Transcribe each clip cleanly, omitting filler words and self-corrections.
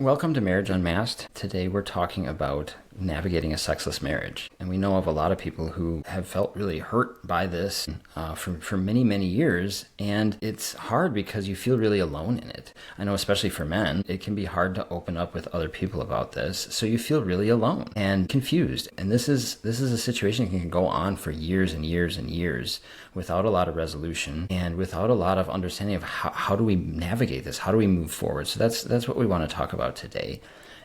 Welcome to Marriage Unmasked. Today we're talking about navigating a sexless marriage. And we know of a lot of people who have felt really hurt by this for many, many years. And it's hard because you feel really alone in it. I know especially for men, it can be hard to open up with other people about this. So you feel really alone and confused. And this is a situation that can go on for years and years and years without a lot of resolution and without a lot of understanding of how do we navigate this? How do we move forward? So that's what we want to talk about today.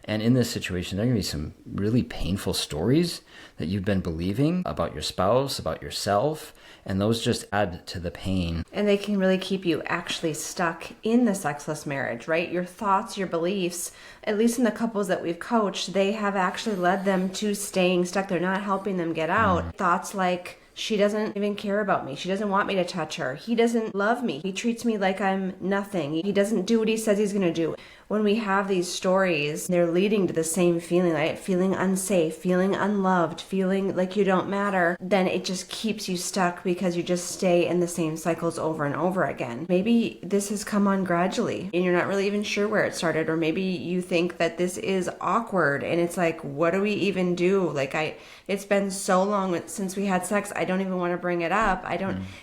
And in this situation, there are going to be some really painful stories that you've been believing about your spouse, about yourself, and those just add to the pain. And they can really keep you actually stuck in the sexless marriage, right? Your thoughts, your beliefs, at least in the couples that we've coached, they have actually led them to staying stuck. They're not helping them get out. Thoughts like, she doesn't even care about me. She doesn't want me to touch her. He doesn't love me. He treats me like I'm nothing. He doesn't do what he says he's going to do. When we have these stories, they're leading to the same feeling, right? Feeling unsafe, feeling unloved, feeling like you don't matter. Then it just keeps you stuck because you just stay in the same cycles over and over again. Maybe this has come on gradually and you're not really even sure where it started. Or maybe you think that this is awkward and it's like, what do we even do? It's been so long since we had sex. I don't even want to bring it up.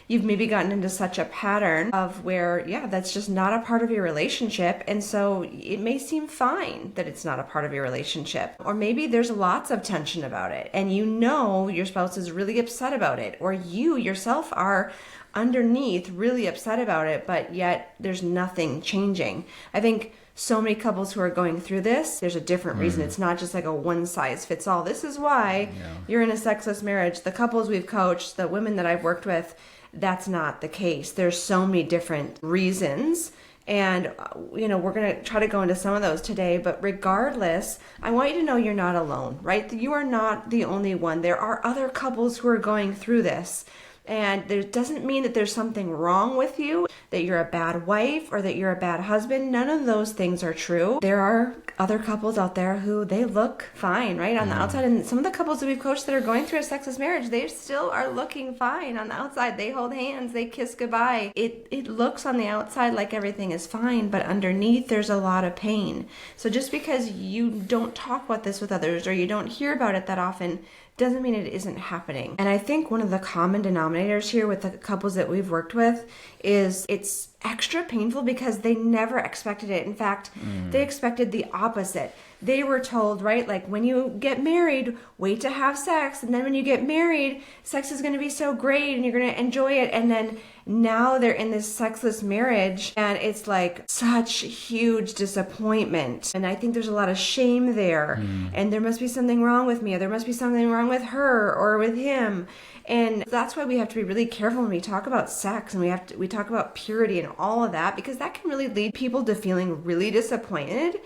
You've maybe gotten into such a pattern of where, that's just not a part of your relationship. And so it may seem fine that it's not a part of your relationship. Or maybe there's lots of tension about it and you know your spouse is really upset about it, or you yourself are underneath really upset about it, but yet there's nothing changing. I think so many couples who are going through this, there's a different reason. It's not just like a one size fits all. This is why you're in a sexless marriage. The couples we've coached, the women that I've worked with, that's not the case. There's so many different reasons. And, we're going to try to go into some of those today. But regardless, I want you to know you're not alone, right? You are not the only one. There are other couples who are going through this. And it doesn't mean that there's something wrong with you, that you're a bad wife or that you're a bad husband. None of those things are true. There are other couples out there who they look fine, right, on the outside. And some of the couples that we've coached that are going through a sexless marriage, they still are looking fine on the outside. They hold hands, they kiss goodbye. It looks on the outside like everything is fine, but underneath there's a lot of pain. So just because you don't talk about this with others or you don't hear about it that often doesn't mean it isn't happening. And I think one of the common denominators here with the couples that we've worked with is it's extra painful because they never expected it. In fact, they expected the opposite. They were told, right, like when you get married, wait to have sex. And then when you get married, sex is going to be so great and you're going to enjoy it. And then now they're in this sexless marriage and it's like such huge disappointment. And I think there's a lot of shame there. And there must be something wrong with me, or there must be something wrong with her or with him. And that's why we have to be really careful when we talk about sex and we talk about purity and all of that, because that can really lead people to feeling really disappointed.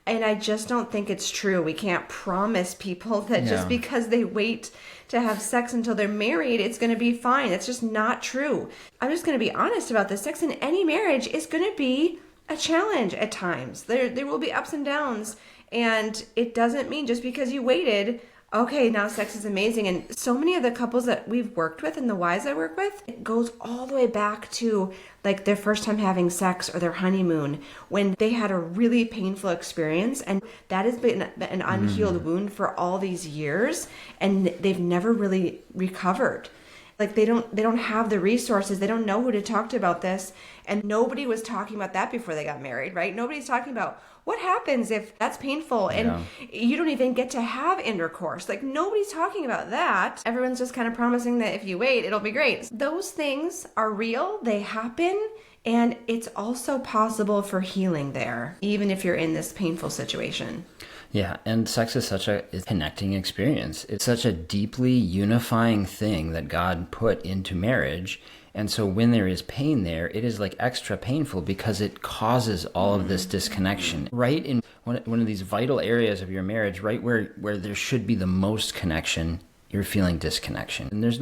And I just don't think it's true. We can't promise people that just because they wait to have sex until they're married, it's going to be fine. It's just not true. I'm just going to be honest about this. Sex in any marriage is going to be a challenge at times. There will be ups and downs. And it doesn't mean just because you waited, okay, now sex is amazing. And so many of the couples that we've worked with and the wives I work with, it goes all the way back to like their first time having sex or their honeymoon when they had a really painful experience. And that has been an unhealed wound for all these years. And they've never really recovered. Like they don't have the resources. They don't know who to talk to about this. And nobody was talking about that before they got married, right? Nobody's talking about what happens if that's painful and you don't even get to have intercourse. Like nobody's talking about that. Everyone's just kind of promising that if you wait, it'll be great. Those things are real. They happen. And it's also possible for healing there, even if you're in this painful situation. Yeah, and sex is such a connecting experience. It's such a deeply unifying thing that God put into marriage. And so when there is pain there, it is like extra painful because it causes all of this disconnection. Right in one of these vital areas of your marriage, right where there should be the most connection, you're feeling disconnection. And there's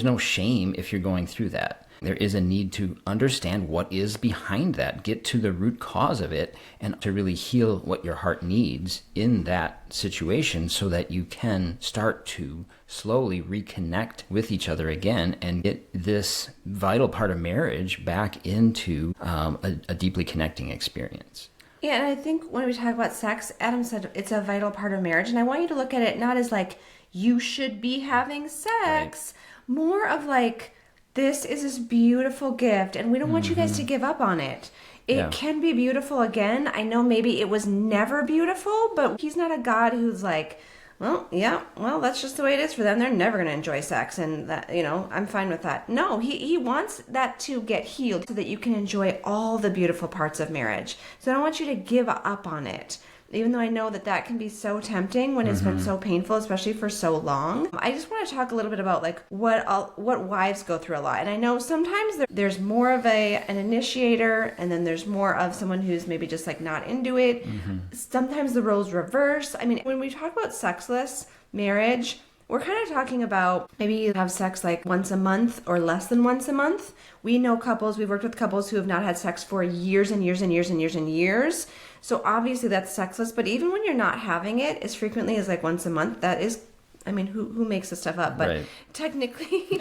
no shame if you're going through that. There is a need to understand what is behind that, get to the root cause of it, and to really heal what your heart needs in that situation so that you can start to slowly reconnect with each other again and get this vital part of marriage back into a deeply connecting experience. Yeah, and I think when we talk about sex, Adam said it's a vital part of marriage. And I want you to look at it not as like, you should be having sex, more of like, this is this beautiful gift, and we don't want you guys to give up on it. It can be beautiful again. I know maybe it was never beautiful, but he's not a God who's like, well, yeah, well, that's just the way it is for them. They're never going to enjoy sex, and that, you know, I'm fine with that. No, he wants that to get healed so that you can enjoy all the beautiful parts of marriage. So I don't want you to give up on it. Even though I know that that can be so tempting when it's been so painful, especially for so long. I just want to talk a little bit about like what wives go through a lot. And I know sometimes there's more of an initiator, and then there's more of someone who's maybe just like not into it. Sometimes the roles reverse. I mean, when we talk about sexless marriage, we're kind of talking about maybe you have sex like once a month or less than once a month. We know couples, we've worked with couples who have not had sex for years and years and years and years and years. So obviously that's sexless, but even when you're not having it as frequently as like once a month, that is, I mean, who makes this stuff up? But technically,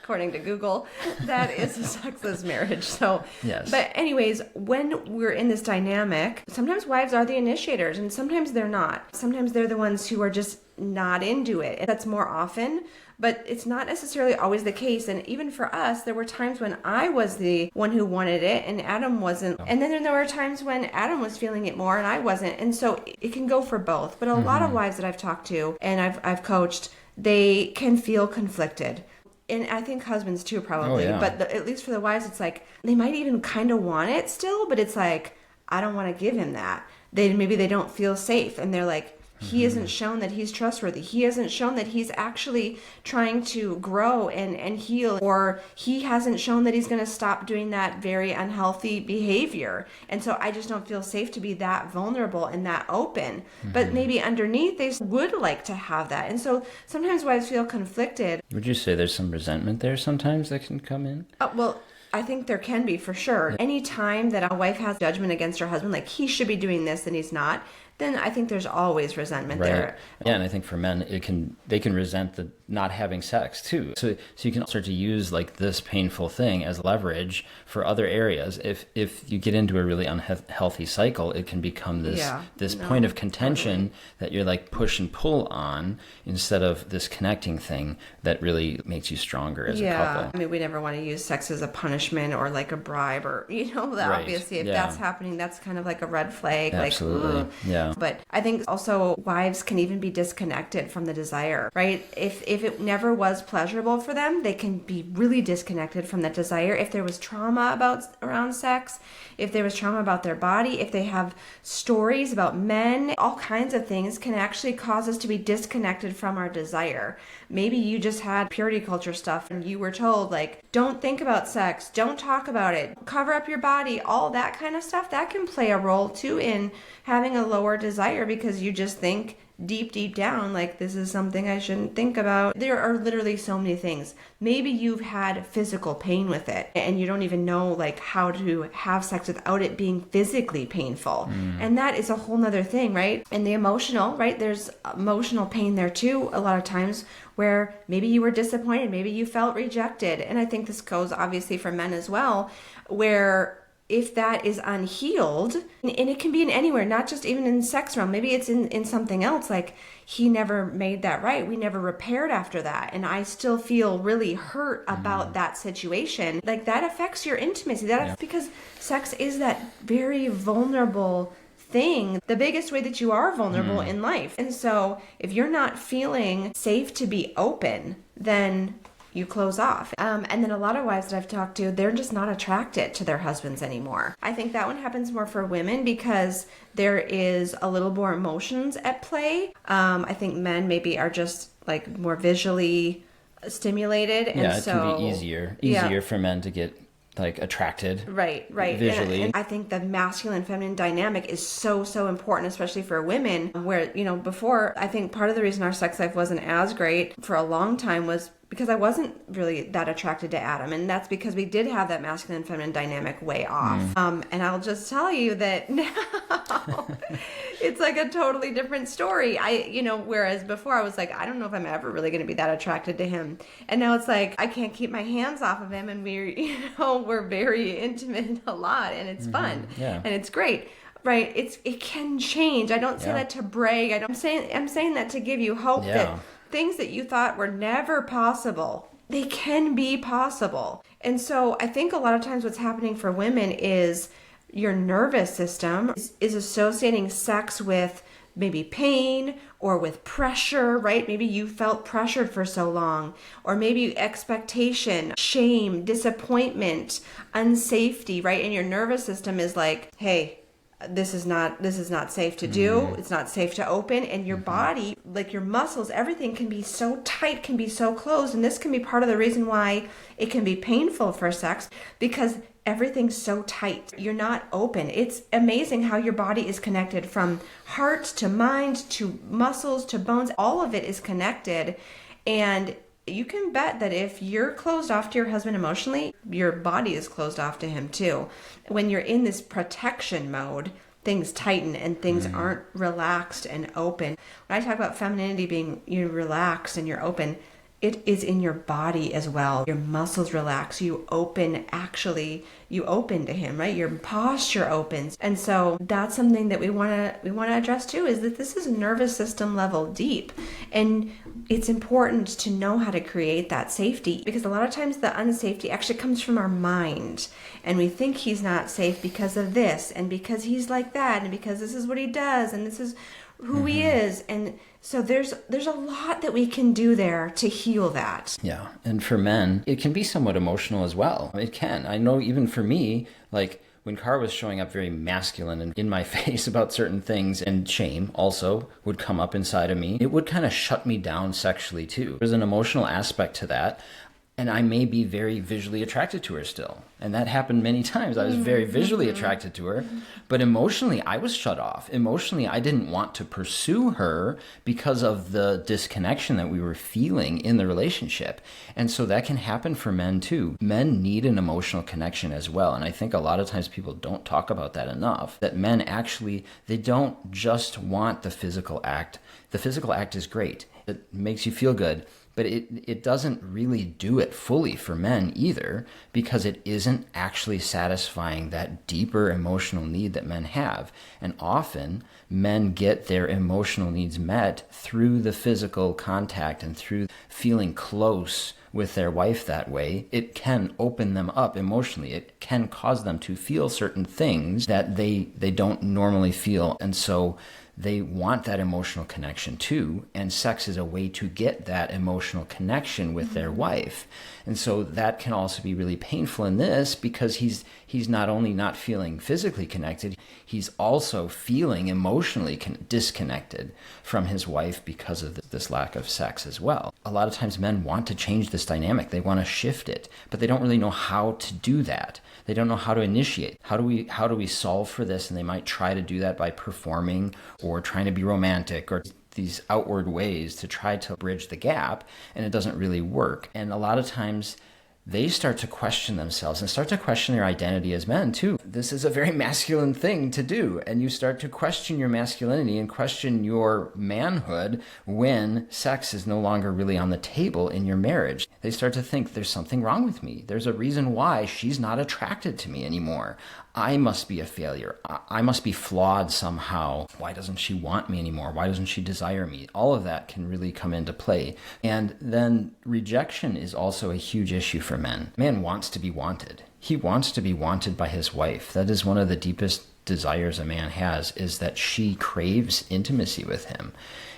according to Google, that is a sexless marriage. So, but anyways, when we're in this dynamic, sometimes wives are the initiators and sometimes they're not. Sometimes they're the ones who are just not into it. That's more often, but it's not necessarily always the case. And even for us, there were times when I was the one who wanted it and Adam wasn't. And then there were times when Adam was feeling it more and I wasn't. And so it can go for both. But a lot of wives that I've talked to and I've coached, they can feel conflicted. And I think husbands too, probably. But at least for the wives, it's like they might even kind of want it still, but it's like, I don't want to give him that. Maybe they don't feel safe, and they're like, he hasn't shown that he's trustworthy. He hasn't shown that he's actually trying to grow and heal, or he hasn't shown that he's going to stop doing that very unhealthy behavior. And so I just don't feel safe to be that vulnerable and that open. But maybe underneath they would like to have that. And so sometimes wives feel conflicted. Would you say there's some resentment there sometimes that can come in? Well, I think there can be, for sure. Any time that a wife has judgment against her husband, like he should be doing this and he's not, then I think there's always resentment there. Yeah, and I think for men, they can resent the not having sex too. So you can start to use like this painful thing as leverage for other areas. If you get into a really unhealthy cycle, it can become this point of contention that you're like push and pull on instead of this connecting thing that really makes you stronger as a couple. I mean, we never want to use sex as a punishment or like a bribe or, obviously if that's happening, that's kind of like a red flag. Absolutely. Like, But I think also wives can even be disconnected from the desire, right? If it never was pleasurable for them, they can be really disconnected from that desire. If there was trauma around sex, if there was trauma about their body, if they have stories about men, all kinds of things can actually cause us to be disconnected from our desire. Maybe you just had purity culture stuff and you were told like, don't think about sex, don't talk about it, cover up your body, all that kind of stuff. That can play a role too in having a lower desire because you just think deep down like this is something I shouldn't think about. There are literally so many things. Maybe you've had physical pain with it and you don't even know like how to have sex without it being physically painful. And that is a whole nother thing, right? And the emotional, right? There's emotional pain there too a lot of times where maybe you were disappointed, maybe you felt rejected. And I think this goes obviously for men as well, where if that is unhealed, and it can be in anywhere, not just even in sex realm, maybe it's in something else, like he never made that right, we never repaired after that, and I still feel really hurt about that situation. Like that affects your intimacy, because sex is that very vulnerable thing, the biggest way that you are vulnerable in life. And so if you're not feeling safe to be open, then you close off. And then a lot of wives that I've talked to, they're just not attracted to their husbands anymore. I think that one happens more for women because there is a little more emotions at play. I think men maybe are just like more visually stimulated. And it can be easier for men to get like attracted right visually. And I think the masculine feminine dynamic is so important, especially for women, where before, I think part of the reason our sex life wasn't as great for a long time was because I wasn't really that attracted to Adam, and that's because we did have that masculine feminine dynamic way off. And I'll just tell you that now it's like a totally different story. Whereas before I was like, I don't know if I'm ever really going to be that attracted to him, and now it's like I can't keep my hands off of him, and we're very intimate a lot, and it's fun and it's great. right? It can change. I don't say that to brag. I'm saying that to give you hope that things that you thought were never possible, they can be possible. And so I think a lot of times what's happening for women is your nervous system is associating sex with maybe pain or with pressure, right? Maybe you felt pressured for so long, or maybe expectation, shame, disappointment, unsafety, right? And your nervous system is like, hey, this is not safe to do. It's not safe to open. And your body, like your muscles, everything can be so tight, can be so closed. And this can be part of the reason why it can be painful for sex, because everything's so tight. You're not open. It's amazing how your body is connected, from heart to mind to muscles to bones. All of it is connected. And you can bet that if you're closed off to your husband emotionally, your body is closed off to him too. When you're in this protection mode, things tighten and things aren't relaxed and open. When I talk about femininity being you're relaxed and you're open, it is in your body as well. Your muscles relax. You open to him, right? Your posture opens. And so that's something that we want to address too, is that this is nervous system level deep. And it's important to know how to create that safety, because a lot of times the unsafety actually comes from our mind. And we think he's not safe because of this, and because he's like that, and because this is what he does, and this is who he is. And so there's a lot that we can do there to heal that. Yeah. And for men, it can be somewhat emotional as well. It can. I know even for me, like when Cara was showing up very masculine and in my face about certain things, and shame also would come up inside of me, it would kind of shut me down sexually too. There's an emotional aspect to that. And I may be very visually attracted to her still. And that happened many times. I was very visually attracted to her. But emotionally, I was shut off. Emotionally, I didn't want to pursue her because of the disconnection that we were feeling in the relationship. And so that can happen for men too. Men need an emotional connection as well. And I think a lot of times people don't talk about that enough. That men actually, they don't just want the physical act. The physical act is great. It makes you feel good. But it doesn't really do it fully for men either, because it isn't actually satisfying that deeper emotional need that men have. And often men get their emotional needs met through the physical contact and through feeling close with their wife that way. It can open them up emotionally. It can cause them to feel certain things that they don't normally feel. And so they want that emotional connection too, and sex is a way to get that emotional connection with their wife. And so that can also be really painful in this, because he's not only not feeling physically connected, he's also feeling emotionally disconnected from his wife because of this lack of sex as well. A lot of times men want to change this dynamic. They want to shift it, but they don't really know how to do that. They don't know how to initiate. How do we solve for this? And they might try to do that by performing or trying to be romantic or these outward ways to try to bridge the gap, and it doesn't really work. And a lot of times they start to question themselves and start to question their identity as men too. This is a very masculine thing to do, and you start to question your masculinity and question your manhood when sex is no longer really on the table in your marriage. They start to think there's something wrong with me. There's a reason why she's not attracted to me anymore. I must be a failure. I must be flawed somehow. Why doesn't she want me anymore? Why doesn't she desire me? All of that can really come into play. And then rejection is also a huge issue for men. Man wants to be wanted. He wants to be wanted by his wife. That is one of the deepest desires a man has, is that she craves intimacy with him.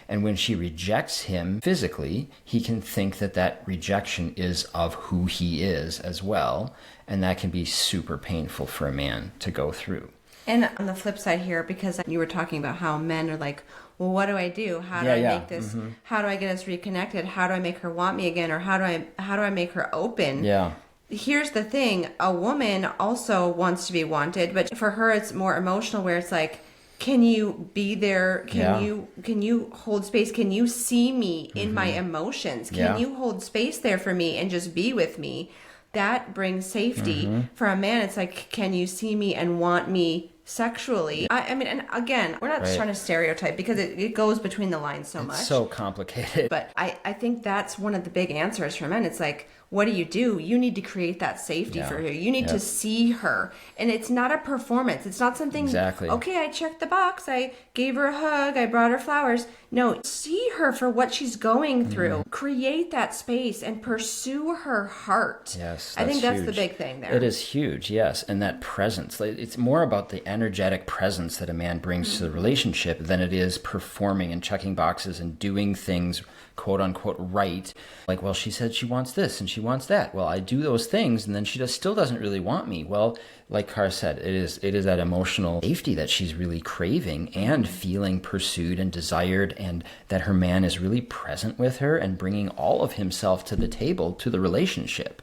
And when she rejects him physically, he can think that that rejection is of who he is as well. And that can be super painful for a man to go through. And on the flip side here, because you were talking about how men are like, well, what do I do? How do I make this? How do I get us reconnected? How do I make her want me again? Or how do I make her open? Yeah. Here's the thing. A woman also wants to be wanted, but for her, it's more emotional, where it's like, can you be there? Can you hold space? Can you see me in my emotions? Can you hold space there for me and just be with me? That brings safety. For a man, it's like, can you see me and want me sexually? I mean, and again, we're not trying to stereotype, because it goes between the lines so much. It's so complicated. But I think that's one of the big answers for men. It's like, what do? You need to create that safety for her. You need to see her. And it's not a performance. It's not something, okay, I checked the box. I gave her a hug. I brought her flowers. No, see her for what she's going through. Create that space and pursue her heart. Yes, I think that's huge. the big thing there. It is huge, yes. And that presence. It's more about the energetic presence that a man brings to the relationship than it is performing and checking boxes and doing things quote unquote right. Like, well, she said she wants this and she wants that. Well, I do those things and then she still doesn't really want me. Well, like Cara said, it is that emotional safety that she's really craving and feeling pursued and desired, and that her man is really present with her and bringing all of himself to the table, to the relationship.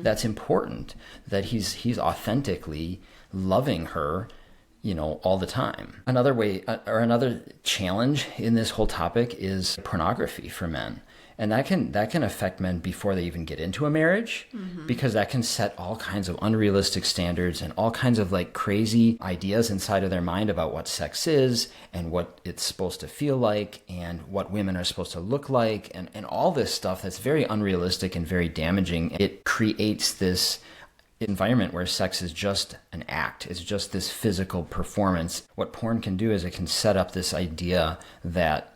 That's important, that he's authentically loving her, all the time. Another way, or another challenge in this whole topic is pornography for men. And that can affect men before they even get into a marriage, because that can set all kinds of unrealistic standards and all kinds of like crazy ideas inside of their mind about what sex is and what it's supposed to feel like and what women are supposed to look like, and all this stuff that's very unrealistic and very damaging. It creates this environment where sex is just an act. It's just this physical performance. What porn can do is it can set up this idea that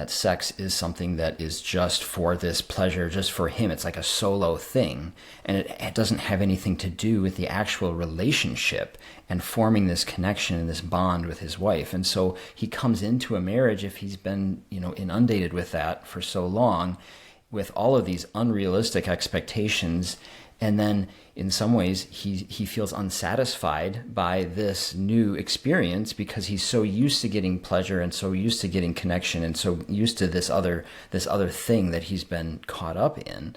sex is something that is just for this pleasure, just for him. It's like a solo thing. And it doesn't have anything to do with the actual relationship and forming this connection and this bond with his wife. And so he comes into a marriage, if he's been, inundated with that for so long, with all of these unrealistic expectations. And then in some ways he feels unsatisfied by this new experience because he's so used to getting pleasure and so used to getting connection and so used to this other thing that he's been caught up in.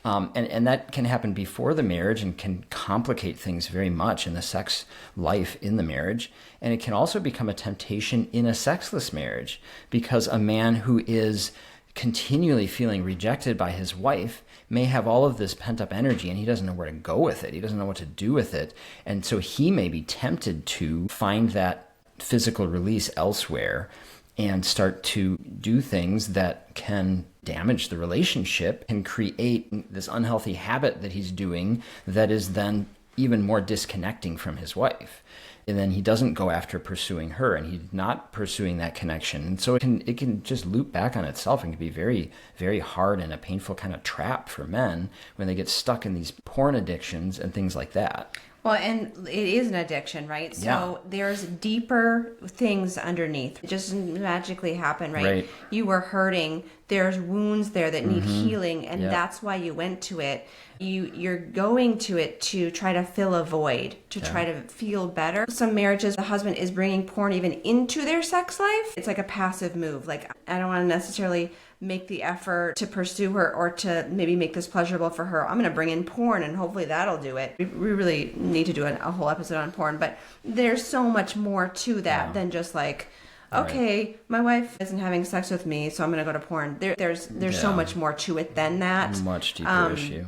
And that can happen before the marriage and can complicate things very much in the sex life in the marriage. And it can also become a temptation in a sexless marriage, because a man who is continually feeling rejected by his wife may have all of this pent-up energy and he doesn't know where to go with it. He doesn't know what to do with it. And so he may be tempted to find that physical release elsewhere and start to do things that can damage the relationship and create this unhealthy habit that he's doing that is then even more disconnecting from his wife. And then he doesn't go after pursuing her, and he's not pursuing that connection. And so it can just loop back on itself and can be very, very hard and a painful kind of trap for men when they get stuck in these porn addictions and things like that. Well, and it is an addiction, right? So there's deeper things underneath. It doesn't magically happen, right? You were hurting. There's wounds there that need healing, and that's why you went to it. You're going to it to try to fill a void, to try to feel better. Some marriages, the husband is bringing porn even into their sex life. It's like a passive move. Like, I don't want to necessarily make the effort to pursue her or to maybe make this pleasurable for her. I'm going to bring in porn and hopefully that'll do it. We really need to do a whole episode on porn, but there's so much more to that than just like, okay, my wife isn't having sex with me, so I'm going to go to porn. There's so much more to it than that. Much deeper issue.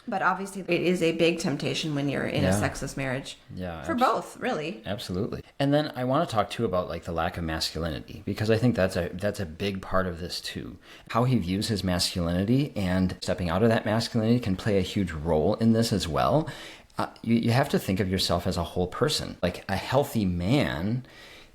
But obviously, it is a big temptation when you're in a sexless marriage. Yeah. For both, really. Absolutely. And then I want to talk too about like the lack of masculinity, because I think that's a big part of this too. How he views his masculinity and stepping out of that masculinity can play a huge role in this as well. You have to think of yourself as a whole person. Like, a healthy man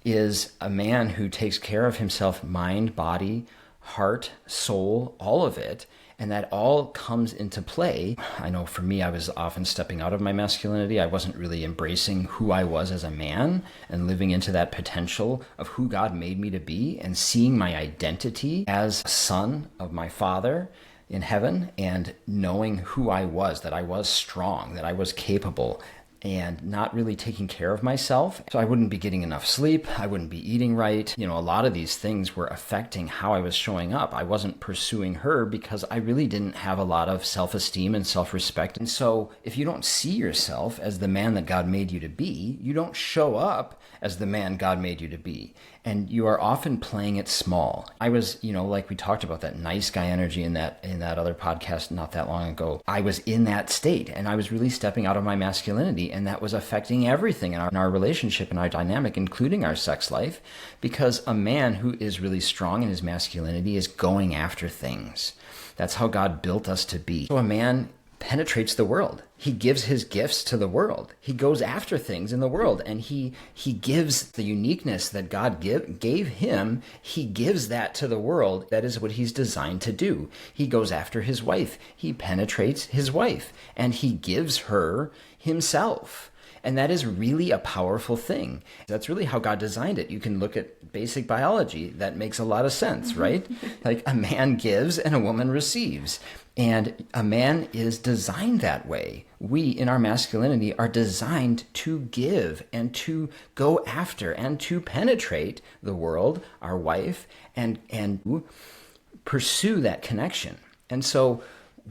is a man who takes care of himself, mind, body, heart, soul, all of it. And that all comes into play. I know for me, I was often stepping out of my masculinity. I wasn't really embracing who I was as a man and living into that potential of who God made me to be, and seeing my identity as a son of my Father in heaven, and knowing who I was, that I was strong, that I was capable, and not really taking care of myself. So I wouldn't be getting enough sleep. I wouldn't be eating right. A lot of these things were affecting how I was showing up. I wasn't pursuing her because I really didn't have a lot of self-esteem and self-respect. And so if you don't see yourself as the man that God made you to be, you don't show up as the man God made you to be. And you are often playing it small. I was, like we talked about that nice guy energy in that other podcast not that long ago. I was in that state and I was really stepping out of my masculinity, and that was affecting everything in our relationship and our dynamic, including our sex life, because a man who is really strong in his masculinity is going after things. That's how God built us to be. So a man penetrates the world. He gives his gifts to the world. He goes after things in the world, and he gives the uniqueness that God gave him. He gives that to the world. That is what he's designed to do. He goes after his wife. He penetrates his wife, and he gives her himself. And that is really a powerful thing. That's really how God designed it. You can look at basic biology. That makes a lot of sense, right? Like a man gives and a woman receives. And a man is designed that way. We, in our masculinity, are designed to give and to go after and to penetrate the world, our wife, and pursue that connection. And so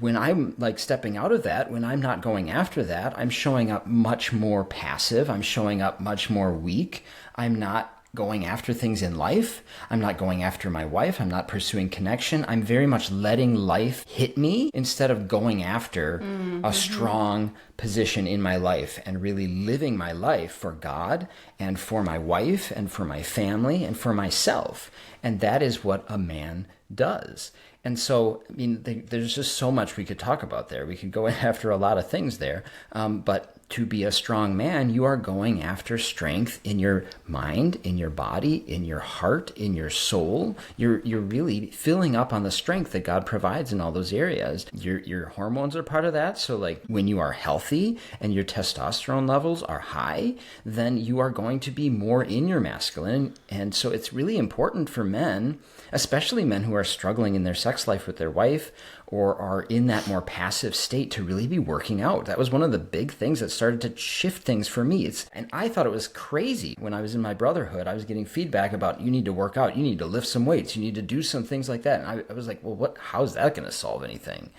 when I'm like stepping out of that, when I'm not going after that, I'm showing up much more passive. I'm showing up much more weak. I'm not going after things in life. I'm not going after my wife. I'm not pursuing connection. I'm very much letting life hit me instead of going after a strong position in my life and really living my life for God and for my wife and for my family and for myself. And that is what a man does. And so, I mean, there's just so much we could talk about there. We could go after a lot of things there. But to be a strong man, you are going after strength in your mind, in your body, in your heart, in your soul. You're really filling up on the strength that God provides in all those areas. Your hormones are part of that. So like when you are healthy and your testosterone levels are high, then you are going to be more in your masculine. And so it's really important for men, especially men who are struggling in their sex life with their wife or are in that more passive state, to really be working out. That was one of the big things that started to shift things for me. And I thought it was crazy. When I was in my brotherhood, I was getting feedback about, you need to work out, you need to lift some weights, you need to do some things like that. And I was like, well, how's that going to solve anything?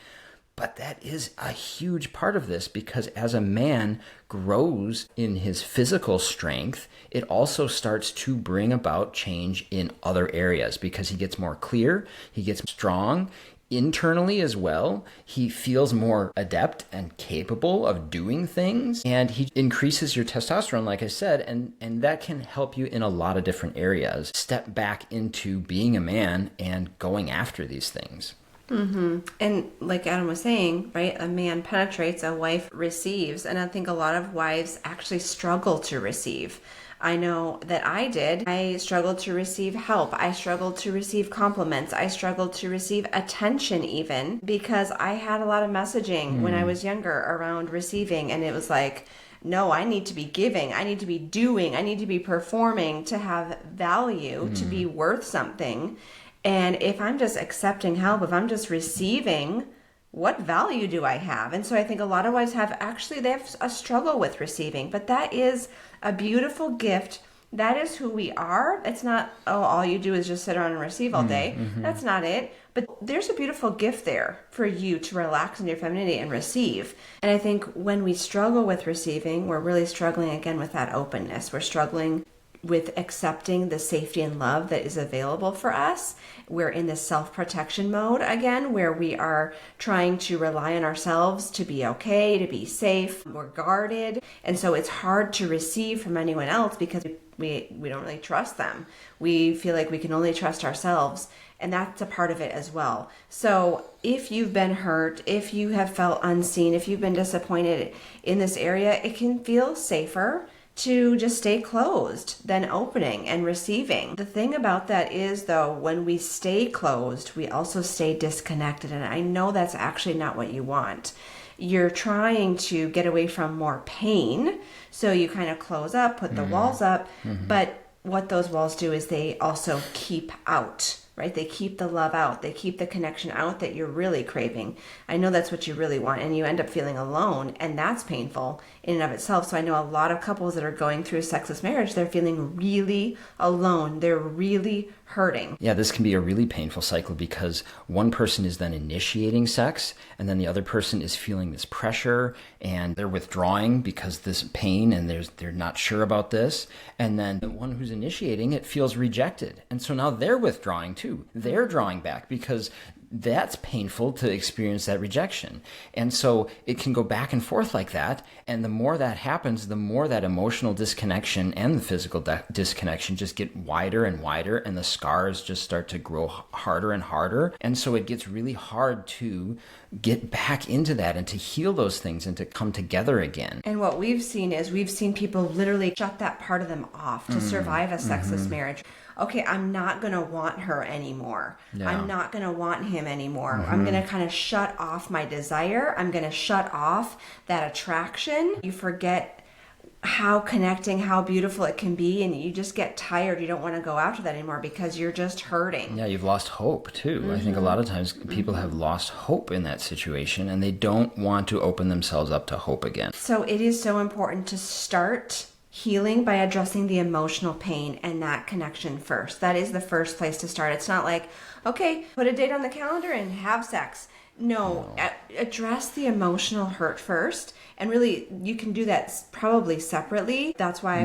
But that is a huge part of this, because as a man grows in his physical strength, it also starts to bring about change in other areas, because he gets more clear, he gets strong internally as well. He feels more adept and capable of doing things, and he increases your testosterone, like I said, and that can help you in a lot of different areas. Step back into being a man and going after these things. Mm-hmm. And like Adam was saying, right, a man penetrates, a wife receives. And I think a lot of wives actually struggle to receive. I know that I did. I struggled to receive help. I struggled to receive compliments. I struggled to receive attention even, because I had a lot of messaging when I was younger around receiving. And it was like, no, I need to be giving. I need to be doing. I need to be performing to have value, to be worth something. And if I'm just accepting help, if I'm just receiving, what value do I have? And so I think a lot of wives they have a struggle with receiving, but that is a beautiful gift. That is who we are. It's not, all you do is just sit around and receive all day. That's not it. But there's a beautiful gift there for you to relax in your femininity and receive. And I think when we struggle with receiving, we're really struggling again with that openness. We're struggling with accepting the safety and love that is available for us. We're in this self-protection mode again, where we are trying to rely on ourselves to be okay, to be safe. We're guarded. And so it's hard to receive from anyone else because we don't really trust them. We feel like we can only trust ourselves. And that's a part of it as well. So if you've been hurt, if you have felt unseen, if you've been disappointed in this area, it can feel safer to just stay closed than opening and receiving. The thing about that is, though, when we stay closed, we also stay disconnected. And I know that's actually not what you want. You're trying to get away from more pain. So you kind of close up, put the walls up. But what those walls do is they also keep out, right? They keep the love out. They keep the connection out that you're really craving. I know that's what you really want, and you end up feeling alone, and that's painful in and of itself. So I know a lot of couples that are going through a sexless marriage, they're feeling really alone. They're really hurting. Yeah, this can be a really painful cycle, because one person is then initiating sex, and then the other person is feeling this pressure, and they're withdrawing because this pain, and they're not sure about this. And then the one who's initiating it feels rejected. And so now they're withdrawing too. They're drawing back because that's painful to experience that rejection. And so it can go back and forth like that. And the more that happens, the more that emotional disconnection and the physical disconnection just get wider and wider, and the scars just start to grow harder and harder. And so it gets really hard to get back into that and to heal those things and to come together again. And what we've seen is people literally shut that part of them off to survive a sexless marriage. Okay, I'm not going to want her anymore. Yeah. I'm not going to want him anymore. I'm going to kind of shut off my desire. I'm going to shut off that attraction. You forget how connecting, how beautiful it can be, and you just get tired. You don't want to go after that anymore because you're just hurting. Yeah, you've lost hope too. I think a lot of times people have lost hope in that situation, and they don't want to open themselves up to hope again. So it is so important to start healing by addressing the emotional pain and that connection first. That is the first place to start. It's not like, okay, put a date on the calendar and have sex. No. Address the emotional hurt first, and really you can do that probably separately. That's why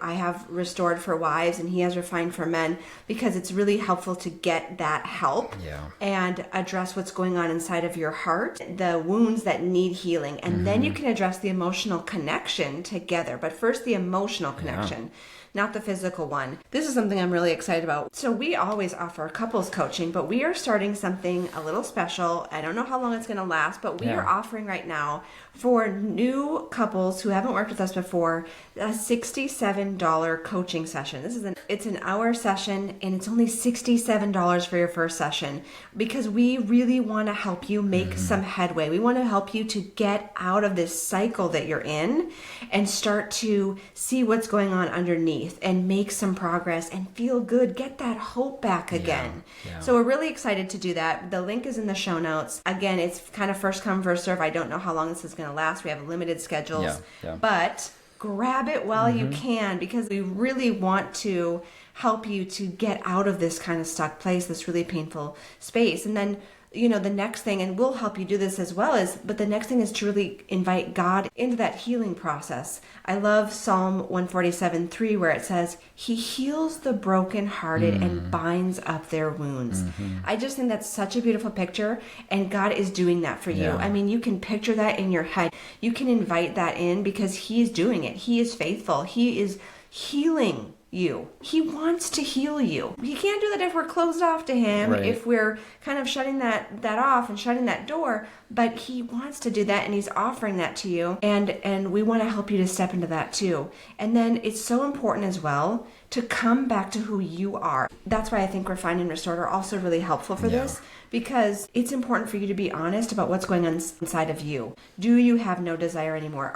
I have Restored for Wives and he has Refined for Men, because it's really helpful to get that help and address what's going on inside of your heart, the wounds that need healing, and then you can address the emotional connection together. But first the emotional connection. Not the physical one. This is something I'm really excited about. So we always offer couples coaching, but we are starting something a little special. I don't know how long it's going to last, but we are offering right now for new couples who haven't worked with us before a $67 coaching session. It's an hour session, and it's only $67 for your first session, because we really want to help you make some headway. We want to help you to get out of this cycle that you're in and start to see what's going on underneath and make some progress and feel good, get that hope back again. So we're really excited to do that. The link is in the show notes. Again, it's kind of first come, first serve. I don't know how long this is going to last. We have limited schedules, but grab it while you can, because we really want to help you to get out of this kind of stuck place, this really painful space. And then the next thing, and we'll help you do this as well, but the next thing is to really invite God into that healing process. I love Psalm 147:3, where it says, He heals the brokenhearted and binds up their wounds. I just think that's such a beautiful picture, and God is doing that for you. I mean, you can picture that in your head. You can invite that in, because He's doing it. He is faithful. He is healing you. He wants to heal you. He can't do that if we're closed off to Him, if we're kind of shutting that off and shutting that door, but He wants to do that, and He's offering that to you, and we want to help you to step into that too. And then it's so important as well to come back to who you are. That's why I think Refined and Restored are also really helpful for this, because it's important for you to be honest about what's going on inside of you. Do you have no desire anymore?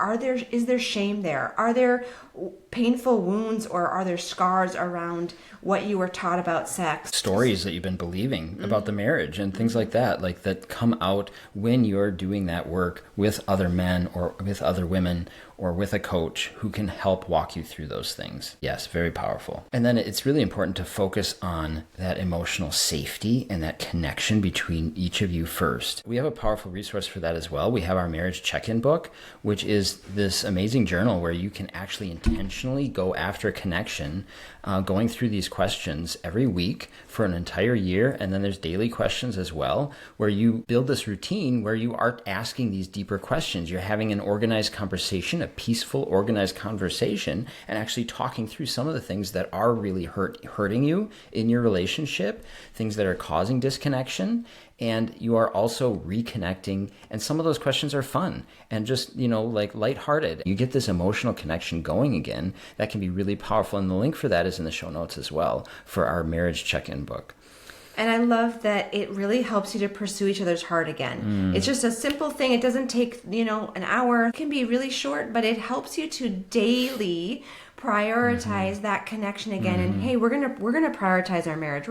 Is there shame there? Are there painful wounds, or are there scars around what you were taught about sex? Stories that you've been believing about the marriage and things like that come out when you're doing that work with other men or with other women or with a coach who can help walk you through those things. Yes, very powerful. And then it's really important to focus on that emotional safety and that connection between each of you first. We have a powerful resource for that as well. We have our marriage check-in book, which is this amazing journal where you can actually intentionally go after connection, going through these questions every week for an entire year. And then there's daily questions as well, where you build this routine where you are asking these deeper questions. You're having an organized conversation, a peaceful, organized conversation, and actually talking through some of the things that are really hurting you in your relationship, things that are causing disconnection. And you are also reconnecting. And some of those questions are fun and just, lighthearted. You get this emotional connection going again. That can be really powerful. And the link for that is in the show notes as well for our marriage check-in book. And I love that it really helps you to pursue each other's heart again. It's just a simple thing. It doesn't take, an hour. It can be really short, but it helps you to daily prioritize that connection again. And hey, we're gonna prioritize our marriage.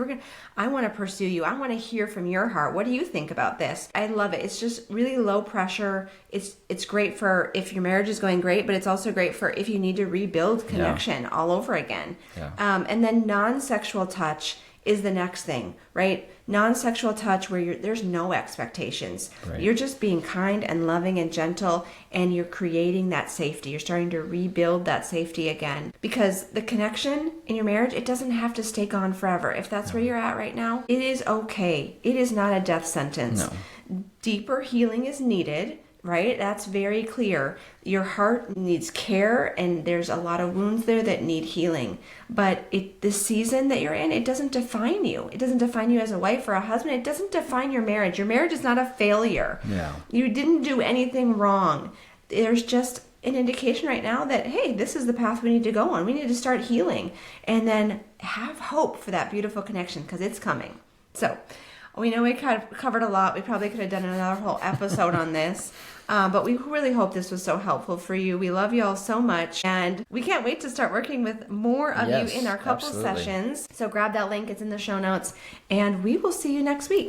I want to pursue you. I want to hear from your heart. What do you think about this? I love it. It's just really low pressure. It's great for if your marriage is going great, but it's also great for if you need to rebuild connection all over again. And then non-sexual touch is the next thing, right? Non-sexual touch where there's no expectations. Right. You're just being kind and loving and gentle, and you're creating that safety. You're starting to rebuild that safety again, because the connection in your marriage, it doesn't have to stay gone forever. If that's where you're at right now, it is okay. It is not a death sentence. No. Deeper healing is needed, right? That's very clear. Your heart needs care, and there's a lot of wounds there that need healing. But the season that you're in, it doesn't define you. It doesn't define you as a wife or a husband. It doesn't define your marriage. Your marriage is not a failure. Yeah. You didn't do anything wrong. There's just an indication right now that, hey, this is the path we need to go on. We need to start healing, and then have hope for that beautiful connection, because it's coming. So we know we kind of covered a lot. We probably could have done another whole episode on this. But we really hope this was so helpful for you. We love you all so much. And we can't wait to start working with more of you in our couple sessions. So grab that link. It's in the show notes. And we will see you next week.